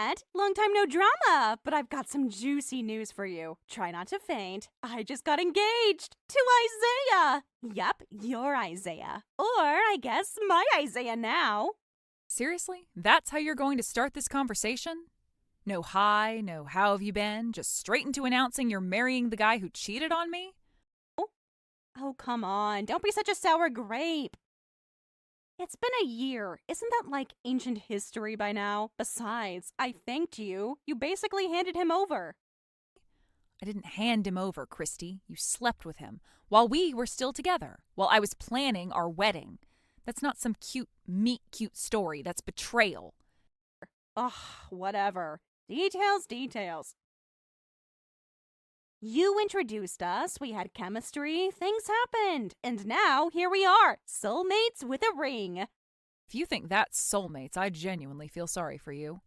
Nat. Long time no drama, but I've got some juicy news for you. Try not to faint. I just got engaged to Isaiah. Yup, your Isaiah. Or, I guess, my Isaiah now. Seriously? That's how you're going to start this conversation? No hi, no how have you been, just straight into announcing you're marrying the guy who cheated on me? Oh, come on. Don't be such a sour grape. It's been a year. Isn't that like ancient history by now? Besides, I thanked you. You basically handed him over. I didn't hand him over, Christy. You slept with him while we were still together, while I was planning our wedding. That's not some cute, meet-cute story. That's betrayal. Ugh, whatever. Details. You introduced us, we had chemistry, things happened, and now here we are, soulmates with a ring. If you think that's soulmates, I genuinely feel sorry for you.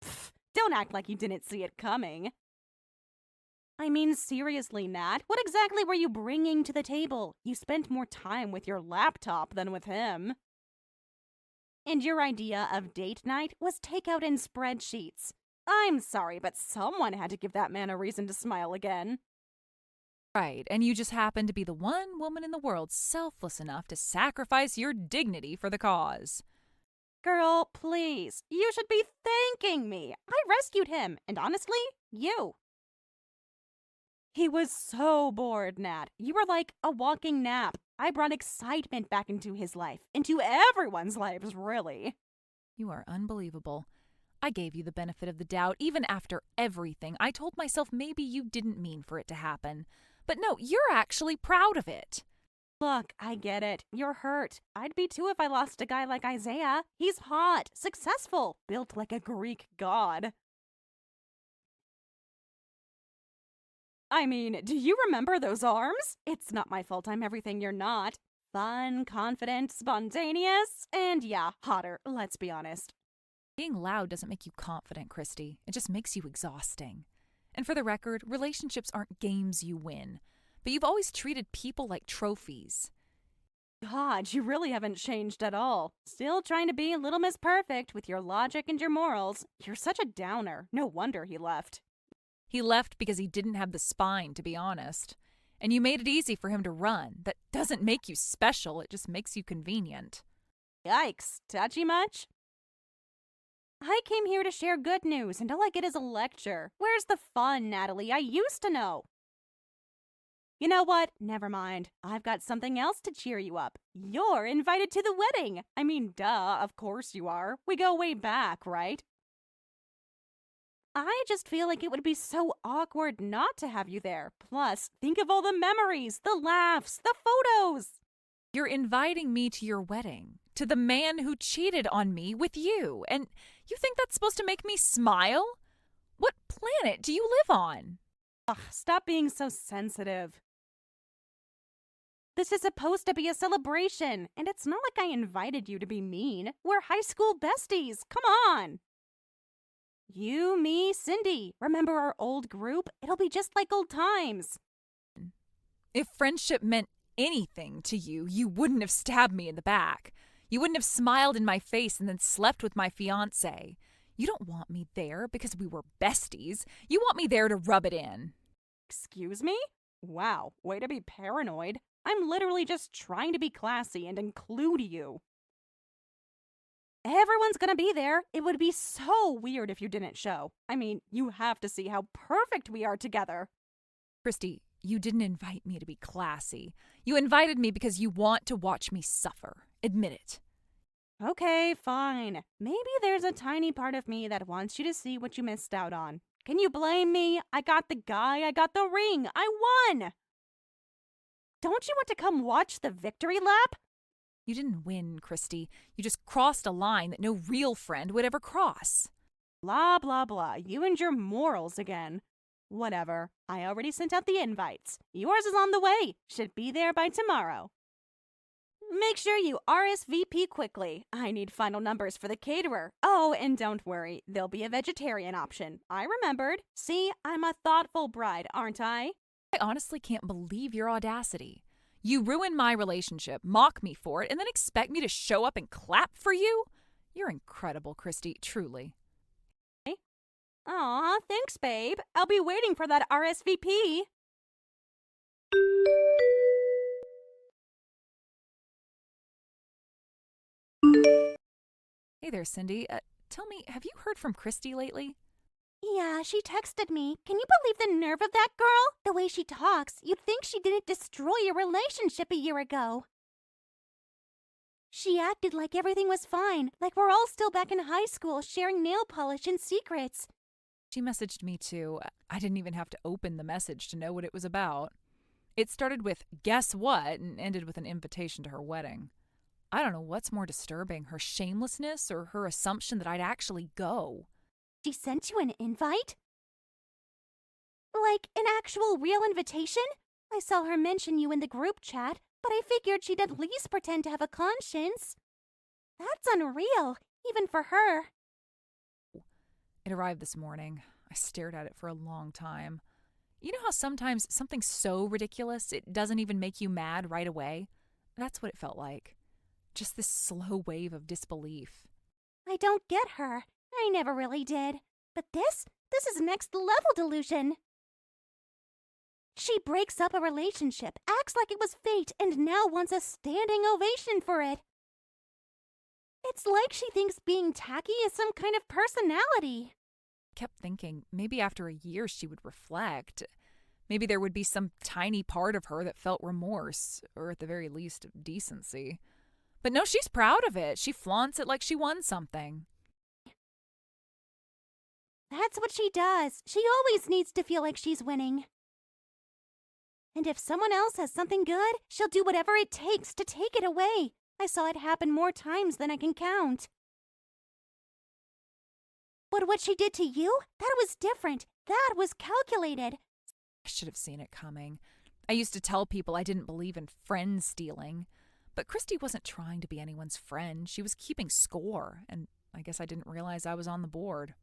Pfft, don't act like you didn't see it coming. I mean, seriously, Nat, what exactly were you bringing to the table? You spent more time with your laptop than with him. And your idea of date night was takeout and spreadsheets. I'm sorry, but someone had to give that man a reason to smile again. Right, and you just happen to be the one woman in the world selfless enough to sacrifice your dignity for the cause. Girl, please, you should be thanking me. I rescued him, and honestly, you. He was so bored, Nat. You were like a walking nap. I brought excitement back into his life, into everyone's lives, really. You are unbelievable. I gave you the benefit of the doubt. Even after everything, I told myself maybe you didn't mean for it to happen. But no, you're actually proud of it. Look, I get it. You're hurt. I'd be too if I lost a guy like Isaiah. He's hot, successful, built like a Greek god. I mean, do you remember those arms? It's not my fault I'm everything you're not. Fun, confident, spontaneous, and yeah, hotter, let's be honest. Being loud doesn't make you confident, Christy. It just makes you exhausting. And for the record, relationships aren't games you win. But you've always treated people like trophies. God, you really haven't changed at all. Still trying to be Little Miss Perfect with your logic and your morals. You're such a downer. No wonder he left. He left because he didn't have the spine, to be honest. And you made it easy for him to run. That doesn't make you special, it just makes you convenient. Yikes, touchy much? I came here to share good news, and all I get is a lecture. Where's the fun, Natalie? I used to know. You know what? Never mind. I've got something else to cheer you up. You're invited to the wedding. I mean, duh, of course you are. We go way back, right? I just feel like it would be so awkward not to have you there. Plus, think of all the memories, the laughs, the photos. You're inviting me to your wedding, to the man who cheated on me with you, and you think that's supposed to make me smile? What planet do you live on? Ugh, stop being so sensitive. This is supposed to be a celebration, and it's not like I invited you to be mean. We're high school besties. Come on. You, me, Cindy. Remember our old group? It'll be just like old times. If friendship meant anything to you, you wouldn't have stabbed me in the back. You wouldn't have smiled in my face and then slept with my fiancé. You don't want me there because we were besties. You want me there to rub it in. Excuse me? Wow, way to be paranoid. I'm literally just trying to be classy and include you. Everyone's gonna be there. It would be so weird if you didn't show. I mean, you have to see how perfect we are together. Christy, you didn't invite me to be classy. You invited me because you want to watch me suffer. Admit it. Okay, fine. Maybe there's a tiny part of me that wants you to see what you missed out on. Can you blame me? I got the guy, I got the ring, I won! Don't you want to come watch the victory lap? You didn't win, Christy. You just crossed a line that no real friend would ever cross. Blah, blah, blah. You and your morals again. Whatever. I already sent out the invites. Yours is on the way. Should be there by tomorrow. Make sure you RSVP quickly. I need final numbers for the caterer. Oh, and don't worry. There'll be a vegetarian option. I remembered. See, I'm a thoughtful bride, aren't I? I honestly can't believe your audacity. You ruin my relationship, mock me for it, and then expect me to show up and clap for you? You're incredible, Christy, truly. Aw, thanks, babe. I'll be waiting for that RSVP. Hey there, Cindy. Tell me, have you heard from Christy lately? Yeah, she texted me. Can you believe the nerve of that girl? The way she talks, you'd think she didn't destroy your relationship a year ago. She acted like everything was fine, like we're all still back in high school sharing nail polish and secrets. She messaged me too. I didn't even have to open the message to know what it was about. It started with, "Guess what?" and ended with an invitation to her wedding. I don't know what's more disturbing, her shamelessness or her assumption that I'd actually go. She sent you an invite? Like an actual real invitation? I saw her mention you in the group chat, but I figured she'd at least pretend to have a conscience. That's unreal, even for her. It arrived this morning. I stared at it for a long time. You know how sometimes something's so ridiculous it doesn't even make you mad right away? That's what it felt like. Just this slow wave of disbelief. I don't get her. I never really did. But this is next level delusion. She breaks up a relationship, acts like it was fate, and now wants a standing ovation for it. It's like she thinks being tacky is some kind of personality. Kept thinking maybe after a year she would reflect. Maybe there would be some tiny part of her that felt remorse, or at the very least, decency. But no, she's proud of it. She flaunts it like she won something. That's what she does. She always needs to feel like she's winning. And if someone else has something good, she'll do whatever it takes to take it away. I saw it happen more times than I can count. But what she did to you, that was different. That was calculated. I should have seen it coming. I used to tell people I didn't believe in friend stealing. But Christy wasn't trying to be anyone's friend. She was keeping score, and I guess I didn't realize I was on the board.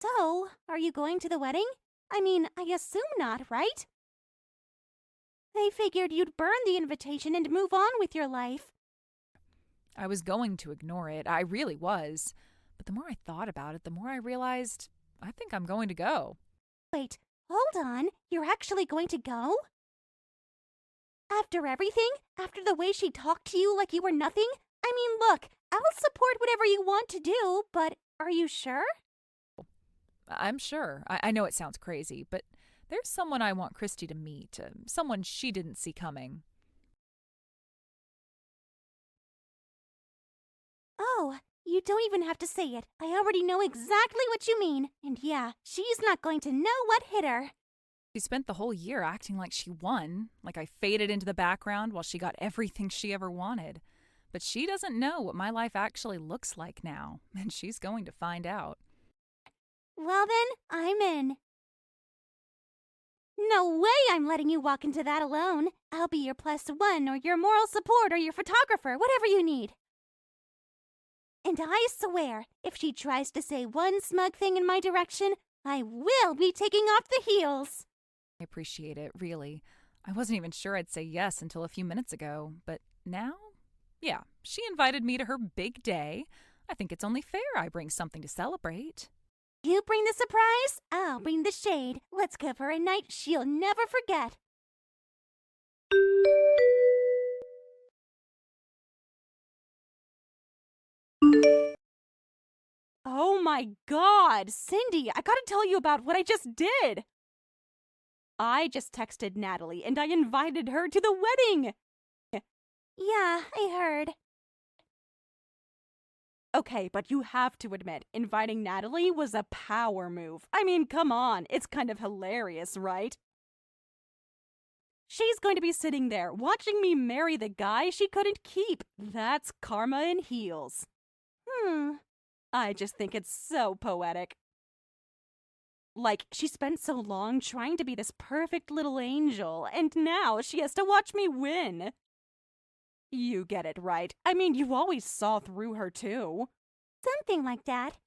So, are you going to the wedding? I mean, I assume not, right? I figured you'd burn the invitation and move on with your life. I was going to ignore it. I really was. But the more I thought about it, the more I realized I think I'm going to go. Wait, hold on. You're actually going to go? After everything? After the way she talked to you like you were nothing? I mean, look, I'll support whatever you want to do, but are you sure? I'm sure. I know it sounds crazy, but there's someone I want Christy to meet, someone she didn't see coming. Oh, you don't even have to say it. I already know exactly what you mean. And yeah, she's not going to know what hit her. She spent the whole year acting like she won, like I faded into the background while she got everything she ever wanted. But she doesn't know what my life actually looks like now, and she's going to find out. Well then, I'm in. No way I'm letting you walk into that alone. I'll be your +1 or your moral support or your photographer, whatever you need. And I swear, if she tries to say one smug thing in my direction, I will be taking off the heels. I appreciate it, really. I wasn't even sure I'd say yes until a few minutes ago, but now? Yeah, she invited me to her big day. I think it's only fair I bring something to celebrate. You bring the surprise, I'll bring the shade. Let's give her a night she'll never forget. Oh my god, Cindy, I gotta tell you about what I just did. I just texted Natalie and I invited her to the wedding. Yeah, I heard. Okay, but you have to admit, inviting Natalie was a power move. I mean, come on, it's kind of hilarious, right? She's going to be sitting there watching me marry the guy she couldn't keep. That's karma in heels. I just think it's so poetic. Like, she spent so long trying to be this perfect little angel, and now she has to watch me win. You get it, right? I mean, you always saw through her, too. Something like that.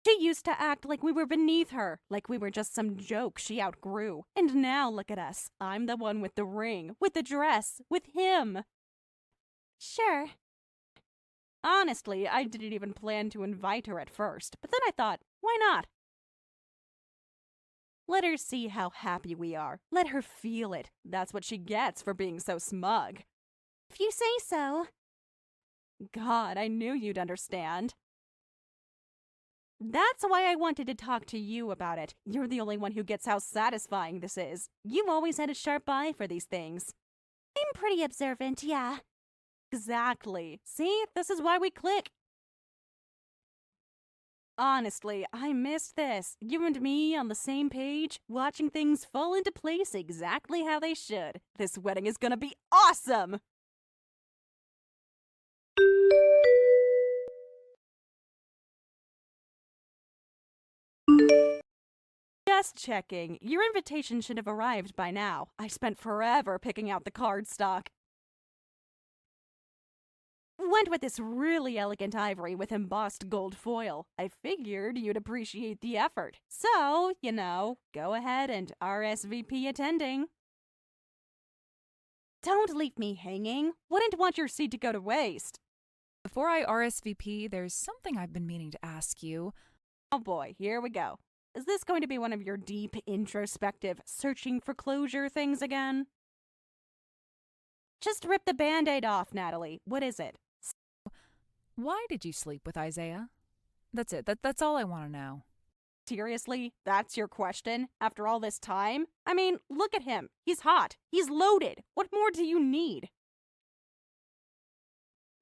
She used to act like we were beneath her, like we were just some joke she outgrew. And now look at us. I'm the one with the ring, with the dress, with him. Sure. Honestly, I didn't even plan to invite her at first, but then I thought, why not? Let her see how happy we are. Let her feel it. That's what she gets for being so smug. If you say so. God, I knew you'd understand. That's why I wanted to talk to you about it. You're the only one who gets how satisfying this is. You've always had a sharp eye for these things. I'm pretty observant, yeah. Exactly. See, this is why we click. Honestly, I missed this. You and me on the same page, watching things fall into place exactly how they should. This wedding is gonna be awesome! Just checking. Your invitation should have arrived by now. I spent forever picking out the cardstock. Went with this really elegant ivory with embossed gold foil. I figured you'd appreciate the effort. So, go ahead and RSVP attending. Don't leave me hanging. Wouldn't want your seat to go to waste. Before I RSVP, there's something I've been meaning to ask you. Oh boy, here we go. Is this going to be one of your deep, introspective, searching for closure things again? Just rip the Band-Aid off, Natalie. What is it? Why did you sleep with Isaiah? That's it. That's all I want to know. Seriously? That's your question? After all this time? I mean, look at him. He's hot. He's loaded. What more do you need?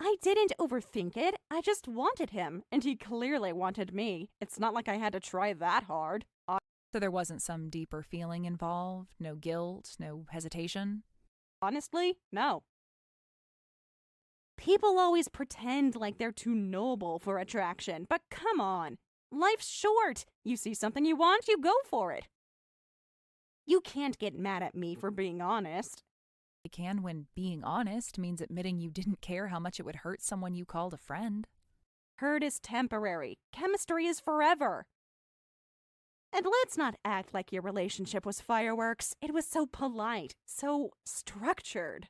I didn't overthink it. I just wanted him, and he clearly wanted me. It's not like I had to try that hard. So there wasn't some deeper feeling involved? No guilt? No hesitation? Honestly, no. People always pretend like they're too noble for attraction, but come on. Life's short. You see something you want, you go for it. You can't get mad at me for being honest. I can when being honest means admitting you didn't care how much it would hurt someone you called a friend. Hurt is temporary. Chemistry is forever. And let's not act like your relationship was fireworks. It was so polite, so structured.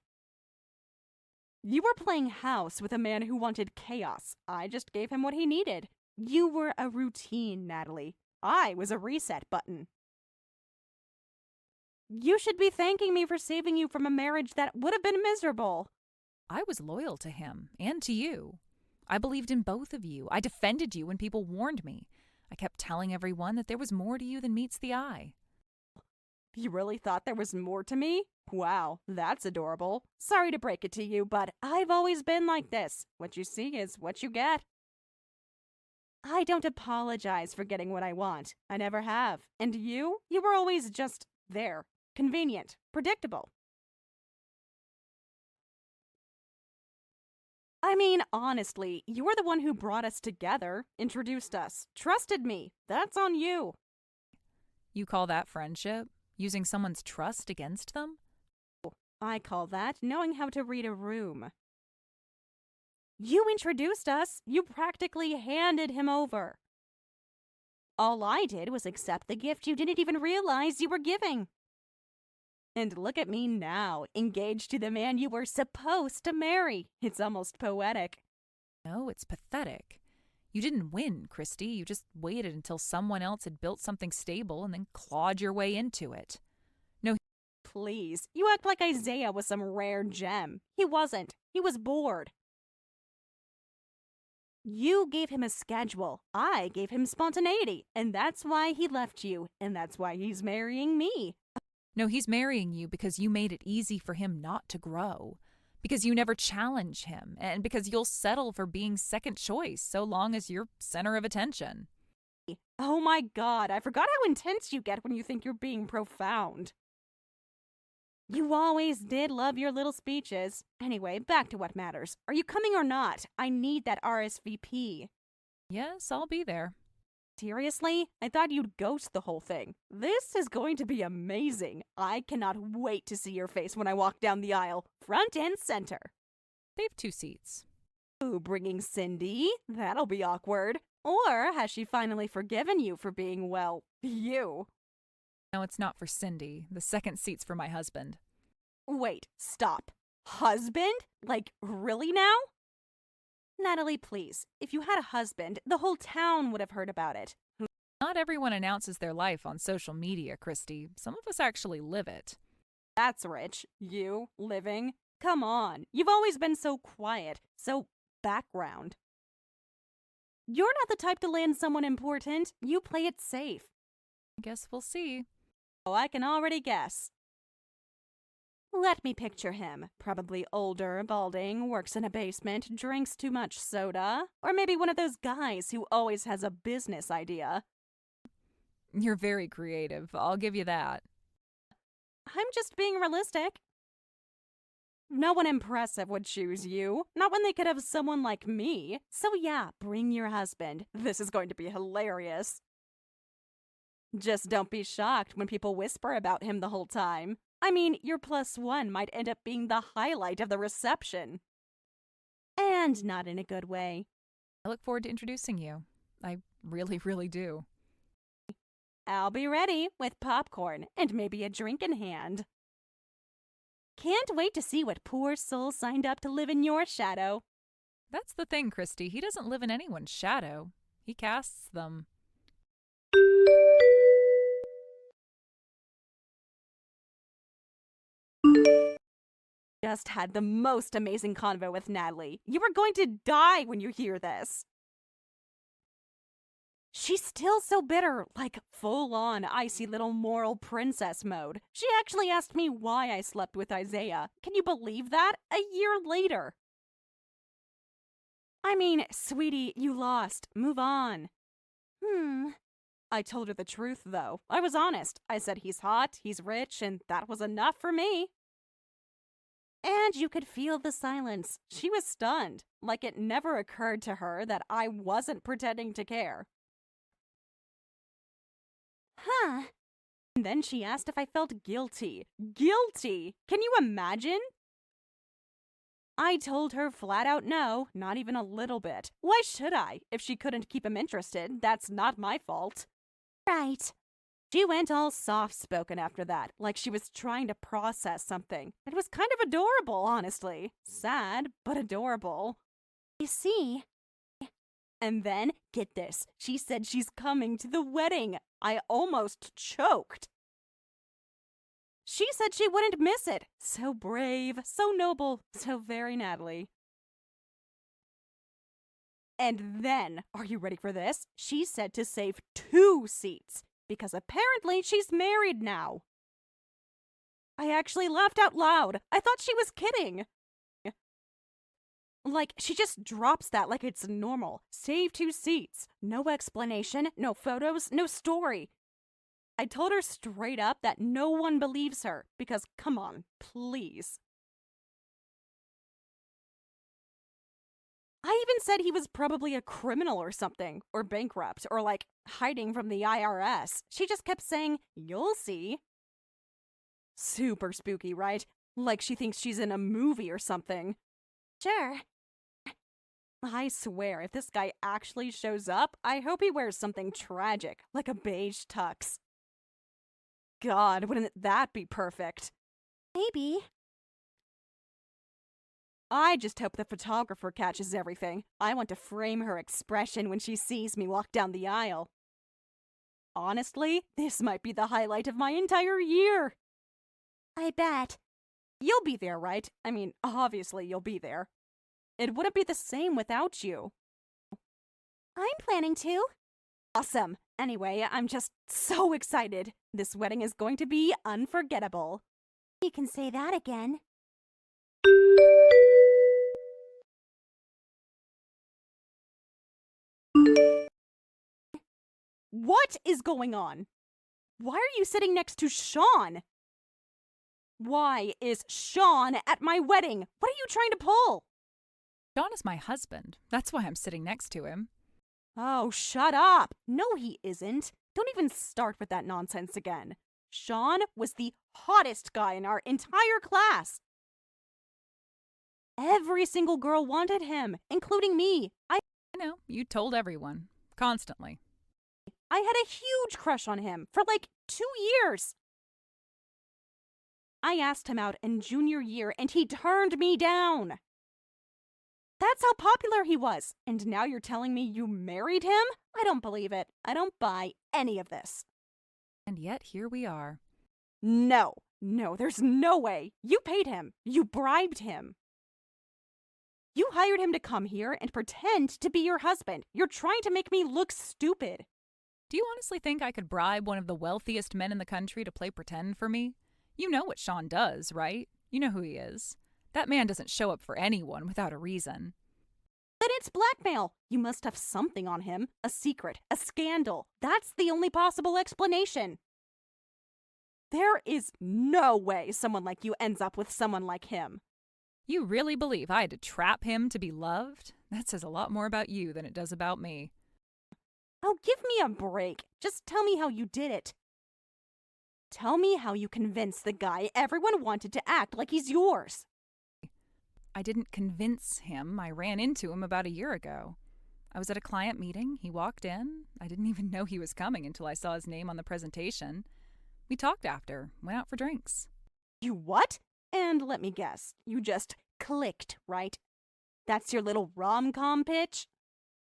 You were playing house with a man who wanted chaos. I just gave him what he needed. You were a routine, Natalie. I was a reset button. You should be thanking me for saving you from a marriage that would have been miserable. I was loyal to him and to you. I believed in both of you. I defended you when people warned me. I kept telling everyone that there was more to you than meets the eye. You really thought there was more to me? Wow, that's adorable. Sorry to break it to you, but I've always been like this. What you see is what you get. I don't apologize for getting what I want. I never have. And you were always just there. Convenient. Predictable. I mean, honestly, you were the one who brought us together, introduced us, trusted me. That's on you. You call that friendship? Using someone's trust against them? I call that knowing how to read a room. You introduced us. You practically handed him over. All I did was accept the gift you didn't even realize you were giving. And look at me now, engaged to the man you were supposed to marry. It's almost poetic. No, it's pathetic. You didn't win, Christy. You just waited until someone else had built something stable and then clawed your way into it. No. Please, you act like Isaiah was some rare gem. He wasn't. He was bored. You gave him a schedule. I gave him spontaneity. And that's why he left you. And that's why he's marrying me. No, he's marrying you because you made it easy for him not to grow. Because you never challenge him, and because you'll settle for being second choice so long as you're center of attention. Oh my God, I forgot how intense you get when you think you're being profound. You always did love your little speeches. Anyway, back to what matters. Are you coming or not? I need that RSVP. Yes, I'll be there. Seriously? I thought you'd ghost the whole thing. This is going to be amazing. I cannot wait to see your face when I walk down the aisle, front and center. They've 2 seats. Ooh, bringing Cindy? That'll be awkward. Or has she finally forgiven you for being, well, you? No, it's not for Cindy. The second seat's for my husband. Wait, stop. Husband? Like, really now? Natalie, please. If you had a husband, the whole town would have heard about it. Not everyone announces their life on social media, Christy. Some of us actually live it. That's rich. You, living? Come on. You've always been so quiet, so background. You're not the type to land someone important. You play it safe. I guess we'll see. Oh, I can already guess. Let me picture him. Probably older, balding, works in a basement, drinks too much soda, or maybe one of those guys who always has a business idea. You're very creative. I'll give you that. I'm just being realistic. No one impressive would choose you, not when they could have someone like me. So yeah, bring your husband. This is going to be hilarious. Just don't be shocked when people whisper about him the whole time. I mean, your +1 might end up being the highlight of the reception. And not in a good way. I look forward to introducing you. I really, really do. I'll be ready with popcorn and maybe a drink in hand. Can't wait to see what poor soul signed up to live in your shadow. That's the thing, Christy. He doesn't live in anyone's shadow. He casts them. Just had the most amazing convo with Natalie. You are going to die when you hear this. She's still so bitter, like full-on icy little moral princess mode. She actually asked me why I slept with Isaiah. Can you believe that? A year later. I mean, sweetie, you lost. Move on. I told her the truth, though. I was honest. I said he's hot, he's rich, and that was enough for me. And you could feel the silence. She was stunned, like it never occurred to her that I wasn't pretending to care. And then she asked if I felt guilty. Guilty? Can you imagine? I told her flat out no, not even a little bit. Why should I? If she couldn't keep him interested, that's not my fault. Right. She went all soft-spoken after that, like she was trying to process something. It was kind of adorable, honestly. Sad, but adorable. You see? And then, get this, she said she's coming to the wedding. I almost choked. She said she wouldn't miss it. So brave, so noble, so very Natalie. And then, are you ready for this? She said to save 2 seats, because apparently she's married now. I actually laughed out loud. I thought she was kidding. Like, she just drops that like it's normal. Save 2 seats. No explanation, no photos, no story. I told her straight up that no one believes her, because come on, please. I even said he was probably a criminal or something, or bankrupt, or like hiding from the IRS. She just kept saying, "You'll see." Super spooky, right? Like she thinks she's in a movie or something. Sure. I swear, if this guy actually shows up, I hope he wears something tragic, like a beige tux. God, wouldn't that be perfect? Maybe. I just hope the photographer catches everything. I want to frame her expression when she sees me walk down the aisle. Honestly, this might be the highlight of my entire year. I bet. You'll be there, right? I mean, obviously you'll be there. It wouldn't be the same without you. I'm planning to. Awesome. Anyway, I'm just so excited. This wedding is going to be unforgettable. You can say that again. What is going on? Why are you sitting next to Sean? Why is Sean at my wedding? What are you trying to pull? John is my husband. That's why I'm sitting next to him. Oh, shut up. No, he isn't. Don't even start with that nonsense again. Sean was the hottest guy in our entire class. Every single girl wanted him, including me. I know, you told everyone. Constantly. I had a huge crush on him for like 2 years. I asked him out in junior year and he turned me down. That's how popular he was. And now you're telling me you married him? I don't believe it. I don't buy any of this. And yet here we are. No, there's no way. You paid him. You bribed him. You hired him to come here and pretend to be your husband. You're trying to make me look stupid. Do you honestly think I could bribe one of the wealthiest men in the country to play pretend for me? You know what Sean does, right? You know who he is. That man doesn't show up for anyone without a reason. Then it's blackmail. You must have something on him. A secret. A scandal. That's the only possible explanation. There is no way someone like you ends up with someone like him. You really believe I had to trap him to be loved? That says a lot more about you than it does about me. Oh, give me a break. Just tell me how you did it. Tell me how you convinced the guy everyone wanted to act like he's yours. I didn't convince him. I ran into him about a year ago. I was at a client meeting. He walked in. I didn't even know he was coming until I saw his name on the presentation. We talked after, went out for drinks. You what? And let me guess, you just clicked, right? That's your little rom-com pitch?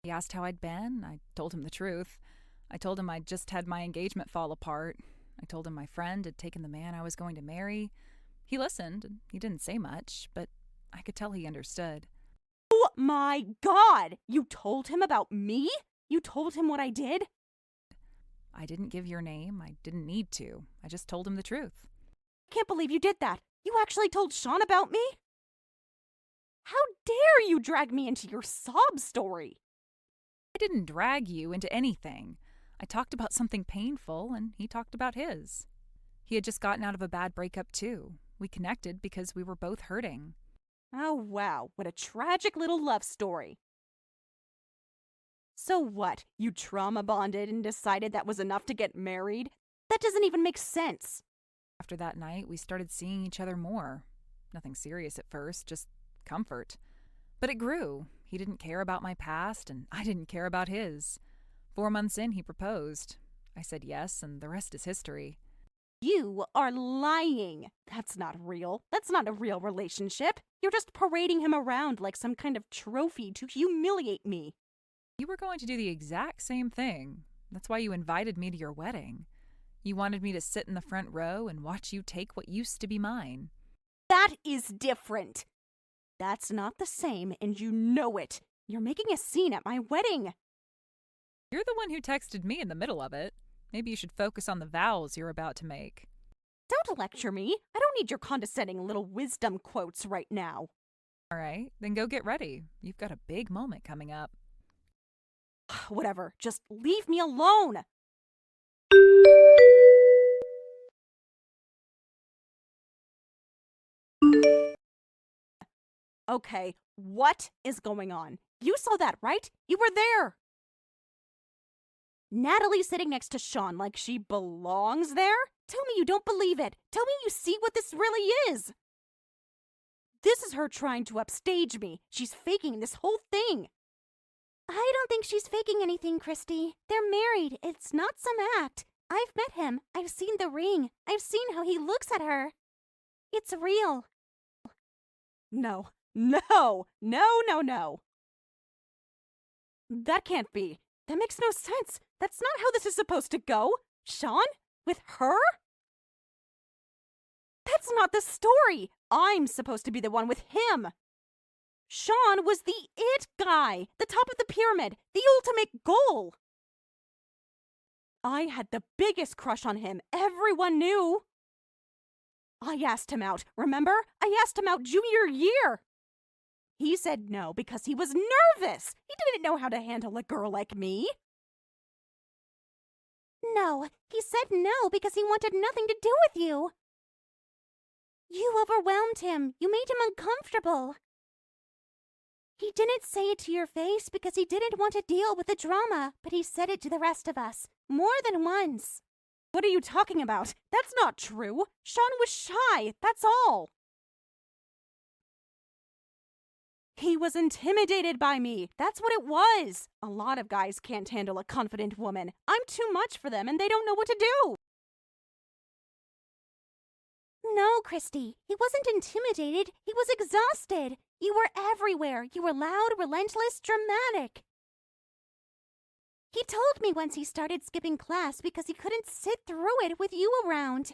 He asked how I'd been. I told him the truth. I told him I'd just had my engagement fall apart. I told him my friend had taken the man I was going to marry. He listened, and he didn't say much, but I could tell he understood. Oh my God! You told him about me? You told him what I did? I didn't give your name. I didn't need to. I just told him the truth. I can't believe you did that. You actually told Sean about me? How dare you drag me into your sob story? I didn't drag you into anything. I talked about something painful, and he talked about his. He had just gotten out of a bad breakup, too. We connected because we were both hurting. Oh, wow. What a tragic little love story. So what? You trauma bonded and decided that was enough to get married? That doesn't even make sense. After that night, we started seeing each other more. Nothing serious at first, just comfort. But it grew. He didn't care about my past, and I didn't care about his. 4 months in, he proposed. I said yes, and the rest is history. You are lying. That's not real. That's not a real relationship. You're just parading him around like some kind of trophy to humiliate me. You were going to do the exact same thing. That's why you invited me to your wedding. You wanted me to sit in the front row and watch you take what used to be mine. That is different. That's not the same, and you know it. You're making a scene at my wedding. You're the one who texted me in the middle of it. Maybe you should focus on the vows you're about to make. Don't lecture me. I don't need your condescending little wisdom quotes right now. All right, then go get ready. You've got a big moment coming up. Whatever, just leave me alone. Okay, what is going on? You saw that, right? You were there. Natalie sitting next to Sean like she belongs there? Tell me you don't believe it. Tell me you see what this really is. This is her trying to upstage me. She's faking this whole thing. I don't think she's faking anything, Christy. They're married. It's not some act. I've met him. I've seen the ring. I've seen how he looks at her. It's real. No. That can't be. That makes no sense. That's not how this is supposed to go. Sean? With her? That's not the story. I'm supposed to be the one with him. Sean was the it guy, the top of the pyramid, the ultimate goal. I had the biggest crush on him. Everyone knew. I asked him out, remember? I asked him out junior year. He said no because he was nervous. He didn't know how to handle a girl like me. No, he said no because he wanted nothing to do with you. You overwhelmed him. You made him uncomfortable. He didn't say it to your face because he didn't want to deal with the drama, but he said it to the rest of us, more than once. What are you talking about? That's not true. Sean was shy, that's all. He was intimidated by me. That's what it was. A lot of guys can't handle a confident woman. I'm too much for them and they don't know what to do. No, Christy. He wasn't intimidated. He was exhausted. You were everywhere. You were loud, relentless, dramatic. He told me once he started skipping class because he couldn't sit through it with you around.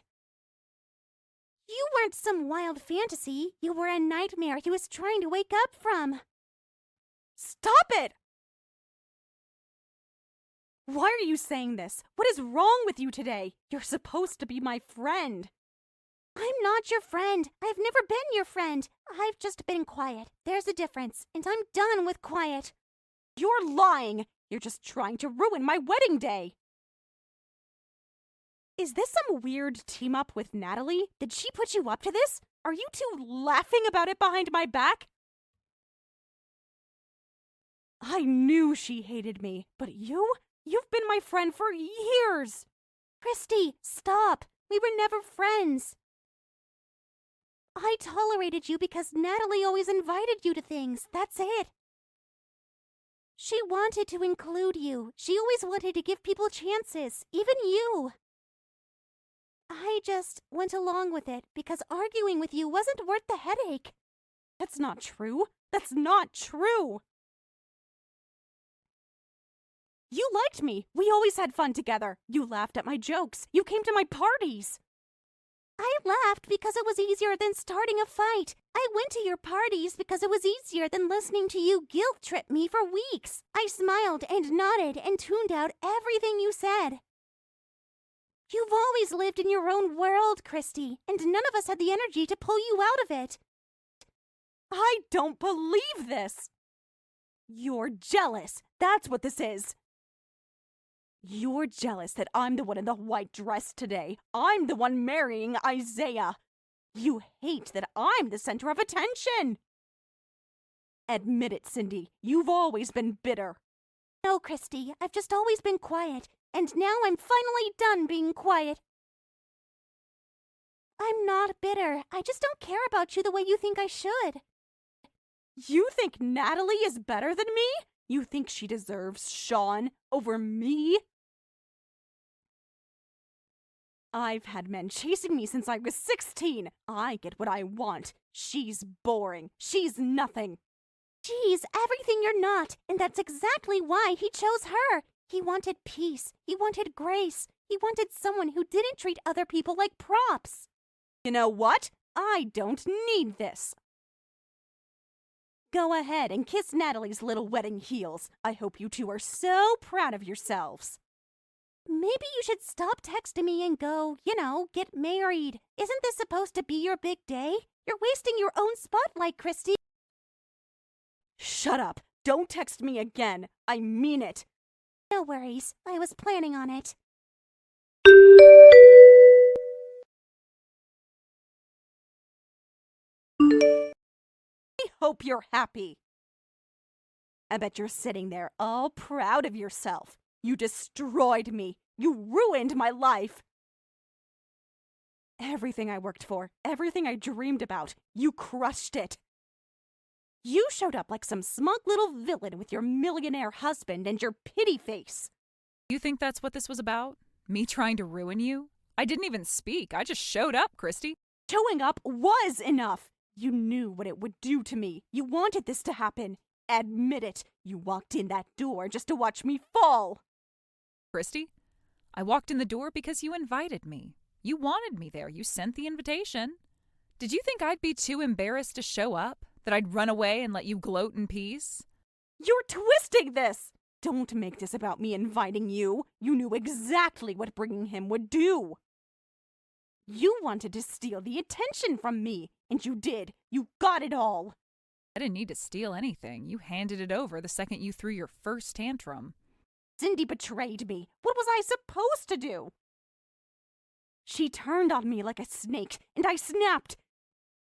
You weren't some wild fantasy. You were a nightmare he was trying to wake up from. Stop it! Why are you saying this? What is wrong with you today? You're supposed to be my friend. I'm not your friend. I've never been your friend. I've just been quiet. There's a difference, and I'm done with quiet. You're lying. You're just trying to ruin my wedding day. Is this some weird team-up with Natalie? Did she put you up to this? Are you two laughing about it behind my back? I knew she hated me, but you've been my friend for years. Christy, stop. We were never friends. I tolerated you because Natalie always invited you to things. That's it. She wanted to include you. She always wanted to give people chances, even you. I just went along with it because arguing with you wasn't worth the headache. That's not true. That's not true. You liked me. We always had fun together. You laughed at my jokes. You came to my parties. I laughed because it was easier than starting a fight. I went to your parties because it was easier than listening to you guilt trip me for weeks. I smiled and nodded and tuned out everything you said. You've always lived in your own world, Christy, and none of us had the energy to pull you out of it. I don't believe this. You're jealous. That's what this is. You're jealous that I'm the one in the white dress today. I'm the one marrying Isaiah. You hate that I'm the center of attention. Admit it, Cindy. You've always been bitter. No, Christy. I've just always been quiet, and now I'm finally done being quiet. I'm not bitter. I just don't care about you the way you think I should. You think Natalie is better than me? You think she deserves Sean over me? I've had men chasing me since I was 16. I get what I want. She's boring. She's nothing. She's everything you're not, and that's exactly why he chose her. He wanted peace. He wanted grace. He wanted someone who didn't treat other people like props. You know what? I don't need this. Go ahead and kiss Natalie's little wedding heels. I hope you two are so proud of yourselves. Maybe you should stop texting me and go, get married. Isn't this supposed to be your big day? You're wasting your own spotlight, Christy. Shut up. Don't text me again. I mean it. No worries. I was planning on it. I hope you're happy. I bet you're sitting there all proud of yourself. You destroyed me. You ruined my life. Everything I worked for, everything I dreamed about, you crushed it. You showed up like some smug little villain with your millionaire husband and your pity face. You think that's what this was about? Me trying to ruin you? I didn't even speak. I just showed up, Christy. Showing up was enough. You knew what it would do to me. You wanted this to happen. Admit it. You walked in that door just to watch me fall. Christy, I walked in the door because you invited me. You wanted me there. You sent the invitation. Did you think I'd be too embarrassed to show up? That I'd run away and let you gloat in peace? You're twisting this! Don't make this about me inviting you. You knew exactly what bringing him would do. You wanted to steal the attention from me, and you did. You got it all. I didn't need to steal anything. You handed it over the second you threw your first tantrum. Cindy betrayed me. What was I supposed to do? She turned on me like a snake, and I snapped.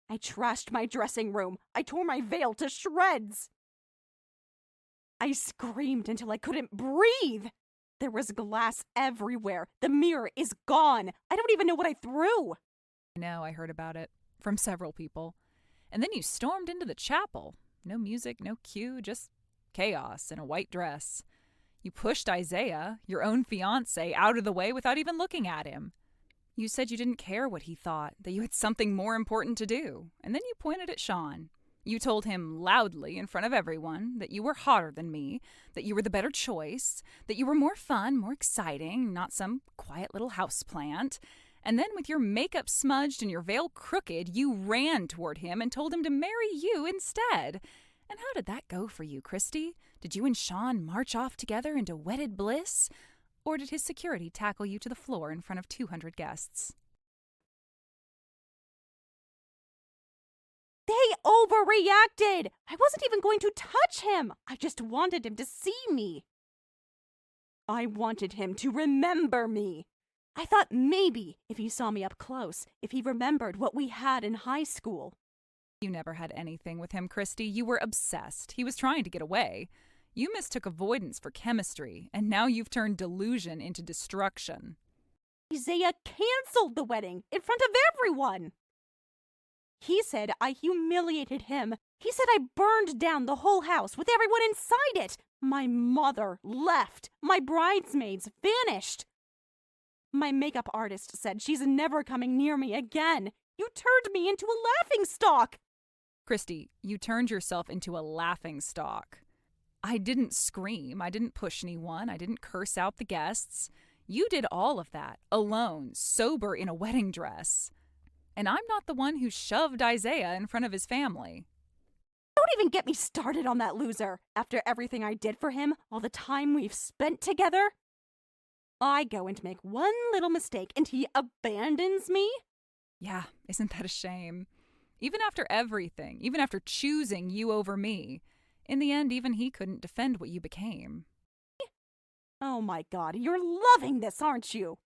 I trashed my dressing room. I tore my veil to shreds. I screamed until I couldn't breathe. There was glass everywhere. The mirror is gone. I don't even know what I threw. I know, I heard about it. From several people. And then you stormed into the chapel. No music, no cue, just chaos in a white dress. You pushed Isaiah, your own fiancé, out of the way without even looking at him. You said you didn't care what he thought, that you had something more important to do. And then you pointed at Sean. You told him loudly in front of everyone that you were hotter than me, that you were the better choice, that you were more fun, more exciting, not some quiet little houseplant. And then, with your makeup smudged and your veil crooked, you ran toward him and told him to marry you instead. And how did that go for you, Christy? Did you and Sean march off together into wedded bliss? Or did his security tackle you to the floor in front of 200 guests? They overreacted! I wasn't even going to touch him! I just wanted him to see me. I wanted him to remember me. I thought maybe if he saw me up close, if he remembered what we had in high school. You never had anything with him, Christy. You were obsessed. He was trying to get away. You mistook avoidance for chemistry, and now you've turned delusion into destruction. Isaiah canceled the wedding in front of everyone. He said I humiliated him. He said I burned down the whole house with everyone inside it. My mother left. My bridesmaids vanished. My makeup artist said she's never coming near me again. You turned me into a laughingstock. Christy, you turned yourself into a laughingstock. I didn't scream. I didn't push anyone. I didn't curse out the guests. You did all of that, alone, sober in a wedding dress. And I'm not the one who shoved Isaiah in front of his family. Don't even get me started on that loser. After everything I did for him, all the time we've spent together, I go and make one little mistake and he abandons me? Yeah, isn't that a shame? Even after everything, even after choosing you over me, in the end, even he couldn't defend what you became. Oh my God, you're loving this, aren't you?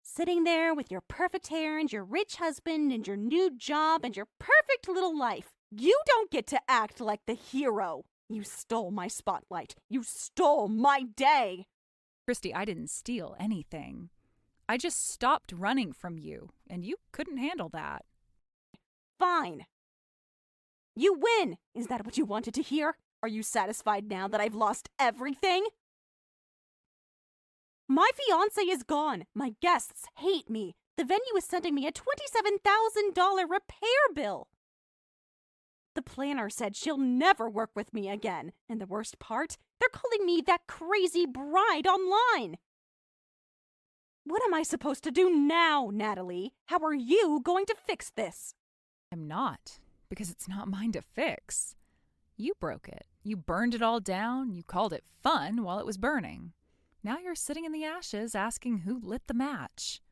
Sitting there with your perfect hair and your rich husband and your new job and your perfect little life. You don't get to act like the hero. You stole my spotlight. You stole my day. Christy, I didn't steal anything. I just stopped running from you, and you couldn't handle that. Fine. You win. Is that what you wanted to hear? Are you satisfied now that I've lost everything? My fiancé is gone. My guests hate me. The venue is sending me a $27,000 repair bill. The planner said she'll never work with me again. And the worst part, they're calling me that crazy bride online. What am I supposed to do now, Natalie? How are you going to fix this? I'm not, because it's not mine to fix. You broke it. You burned it all down. You called it fun while it was burning. Now you're sitting in the ashes asking who lit the match.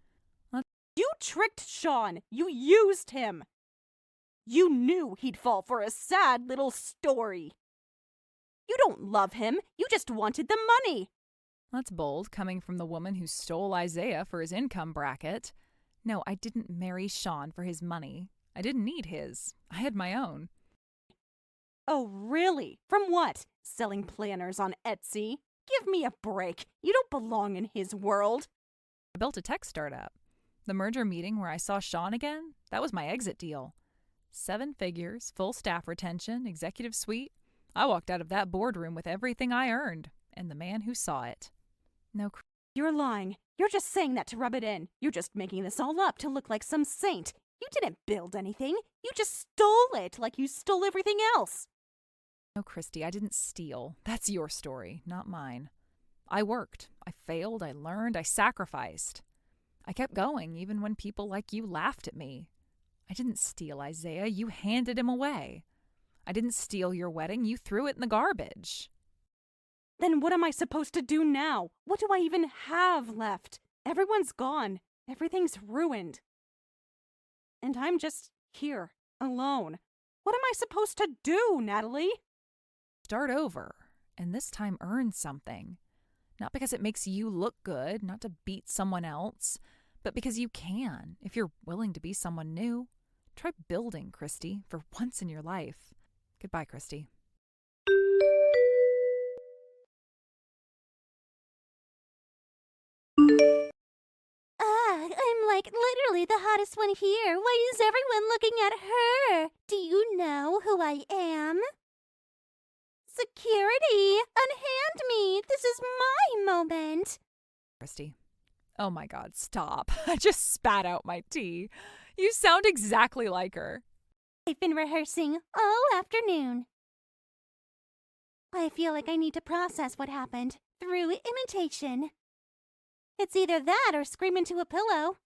You tricked Sean. You used him. You knew he'd fall for a sad little story. You don't love him. You just wanted the money. That's bold, coming from the woman who stole Isaiah for his income bracket. No, I didn't marry Sean for his money. I didn't need his. I had my own. Oh, really? From what? Selling planners on Etsy? Give me a break. You don't belong in his world. I built a tech startup. The merger meeting where I saw Sean again, that was my exit deal. 7 figures, full staff retention, executive suite. I walked out of that boardroom with everything I earned, and the man who saw it. No. You're lying. You're just saying that to rub it in. You're just making this all up to look like some saint. You didn't build anything. You just stole it like you stole everything else. No, Christy, I didn't steal. That's your story, not mine. I worked. I failed. I learned. I sacrificed. I kept going even when people like you laughed at me. I didn't steal Isaiah. You handed him away. I didn't steal your wedding. You threw it in the garbage. Then what am I supposed to do now? What do I even have left? Everyone's gone. Everything's ruined. And I'm just here, alone. What am I supposed to do, Natalie? Start over, and this time earn something. Not because it makes you look good, not to beat someone else, but because you can, if you're willing to be someone new. Try building, Christy, for once in your life. Goodbye, Christy. I'm like literally the hottest one here. Why is everyone looking at her? Do you know who I am? Security, unhand me. This is my moment. Christy. Oh my God, stop. I just spat out my tea. You sound exactly like her. I've been rehearsing all afternoon. I feel like I need to process what happened through imitation. It's either that or scream into a pillow.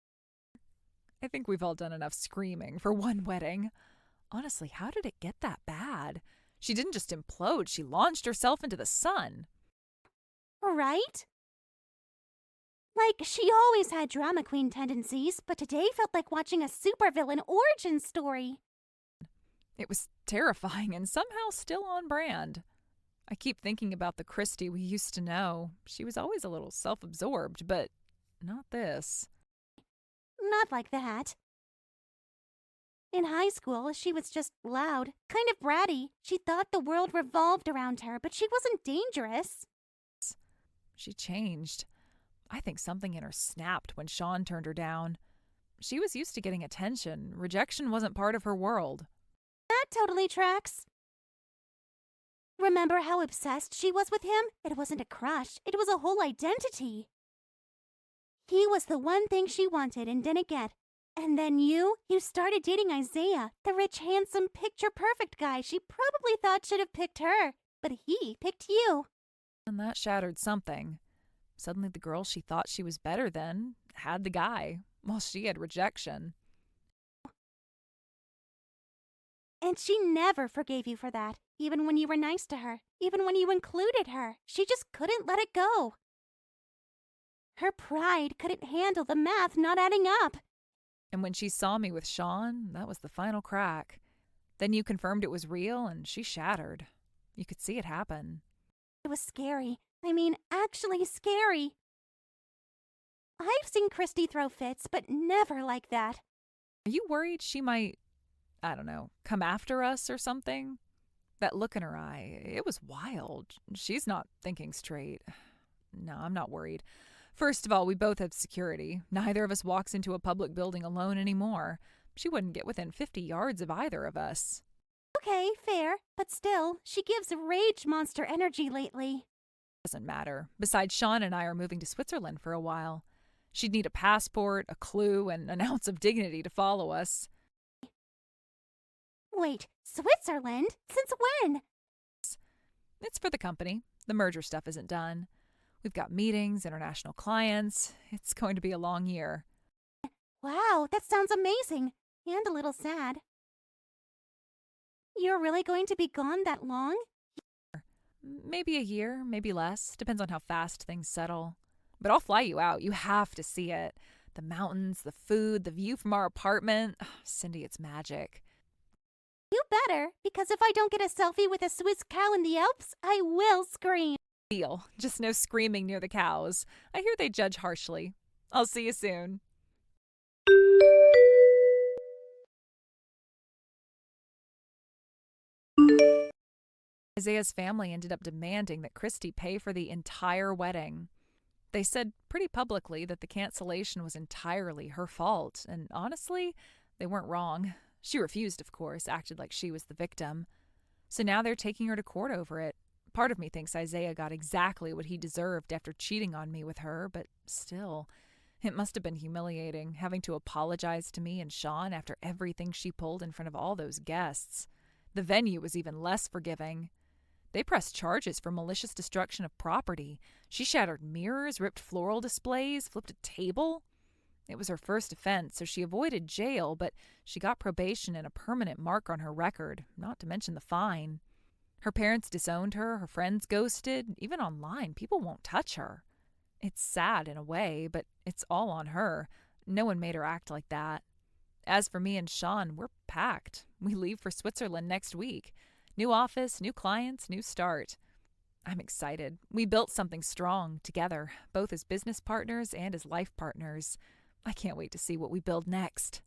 I think we've all done enough screaming for one wedding. Honestly, how did it get that bad? She didn't just implode, she launched herself into the sun. Right? Like, she always had drama queen tendencies, but today felt like watching a supervillain origin story. It was terrifying and somehow still on brand. I keep thinking about the Christy we used to know. She was always a little self-absorbed, but not this. Not like that. In high school, she was just loud, kind of bratty. She thought the world revolved around her, but she wasn't dangerous. She changed. I think something in her snapped when Sean turned her down. She was used to getting attention. Rejection wasn't part of her world. That totally tracks. Remember how obsessed she was with him? It wasn't a crush, it was a whole identity. He was the one thing she wanted and didn't get. And then you started dating Isaiah, the rich, handsome, picture-perfect guy she probably thought should have picked her. But he picked you. And that shattered something. Suddenly the girl she thought she was better than had the guy, while she had rejection. And she never forgave you for that, even when you were nice to her, even when you included her. She just couldn't let it go. Her pride couldn't handle the math not adding up. And when she saw me with Sean, that was the final crack. Then you confirmed it was real, and she shattered. You could see it happen. It was scary. I mean, actually scary. I've seen Christy throw fits, but never like that. Are you worried she might, I don't know, come after us or something? That look in her eye, it was wild. She's not thinking straight. No, I'm not worried. First of all, we both have security. Neither of us walks into a public building alone anymore. She wouldn't get within 50 yards of either of us. Okay, fair, but still, she gives rage monster energy lately. Doesn't matter. Besides, Sean and I are moving to Switzerland for a while. She'd need a passport, a clue, and an ounce of dignity to follow us. Wait, Switzerland? Since when? It's for the company. The merger stuff isn't done. We've got meetings, international clients. It's going to be a long year. Wow, that sounds amazing. And a little sad. You're really going to be gone that long? Maybe a year, maybe less. Depends on how fast things settle. But I'll fly you out. You have to see it. The mountains, the food, the view from our apartment. Cindy, it's magic. You better, because if I don't get a selfie with a Swiss cow in the Alps, I will scream. Deal. Just no screaming near the cows. I hear they judge harshly. I'll see you soon. Isaiah's family ended up demanding that Christy pay for the entire wedding. They said pretty publicly that the cancellation was entirely her fault, and honestly, they weren't wrong. She refused, of course, acted like she was the victim. So now they're taking her to court over it. Part of me thinks Isaiah got exactly what he deserved after cheating on me with her, but still, it must have been humiliating having to apologize to me and Sean after everything she pulled in front of all those guests. The venue was even less forgiving. They pressed charges for malicious destruction of property. She shattered mirrors, ripped floral displays, flipped a table. It was her first offense, so she avoided jail, but she got probation and a permanent mark on her record, not to mention the fine. Her parents disowned her, her friends ghosted, even online, people won't touch her. It's sad in a way, but it's all on her. No one made her act like that. As for me and Sean, we're packed. We leave for Switzerland next week. New office, new clients, new start. I'm excited. We built something strong together, both as business partners and as life partners. I can't wait to see what we build next.